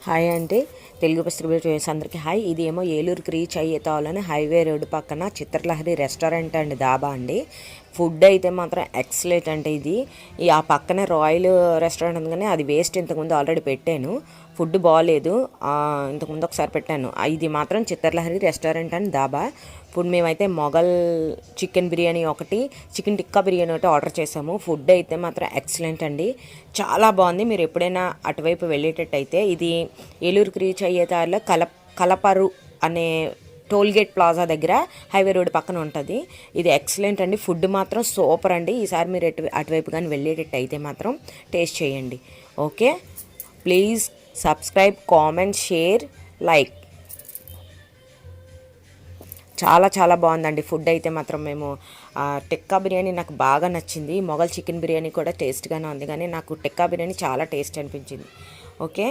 Hi అండి, తెలుగు పసిబిడ్డ అందరికీ హాయ్. ఇది ఏమో ఏలూరుకి రీచ్ అయ్యేతాలని హైవే రోడ్డు పక్కన చిత్రలహరి రెస్టారెంట్ అండి, దాబా అండి. ఫుడ్ అయితే మాత్రం ఎక్సలెంట్ అంటే ఇది ఆ పక్కనే రాయల్ రెస్టారెంట్ ఉంది, కానీ అది వేస్ట్. ఇంతకుముందు ఆల్రెడీ పెట్టాను, ఫుడ్ బాగాలేదు. ఇంతకుముందు ఒకసారి పెట్టాను. ఇది మాత్రం Chitralahari restaurant and dhaba. Food మేమైతే మొఘల్ చికెన్ బిర్యానీ ఒకటి, చికెన్ టిక్కా బిర్యానీ ఒకటి ఆర్డర్ చేసాము. ఫుడ్ అయితే మాత్రం ఎక్సలెంట్ అండి, చాలా బాగుంది. మీరు ఎప్పుడైనా అటువైపు వెళ్ళేటట్టయితే, ఇది ఏలూరుకి రీచ్ అయ్యే దారిలో కలపరు అనే టోల్గేట్ ప్లాజా దగ్గర హైవే రోడ్ పక్కన ఉంటుంది. ఇది ఎక్సలెంట్ అండి, ఫుడ్ మాత్రం సూపర్ అండి. ఈసారి మీరు అటువైపు కానీ వెళ్ళేటట్టయితే మాత్రం టేస్ట్ చేయండి. Okay, please subscribe, comment, share, like. చాలా చాలా బాగుందండి ఫుడ్ అయితే మాత్రం. మేము టిక్కా బిర్యానీ నాకు బాగా నచ్చింది. మొఘల్ చికెన్ బిర్యానీ కూడా టేస్ట్గానే ఉంది, కానీ నాకు టిక్కా బిర్యానీ చాలా టేస్ట్ అనిపించింది. ఓకే.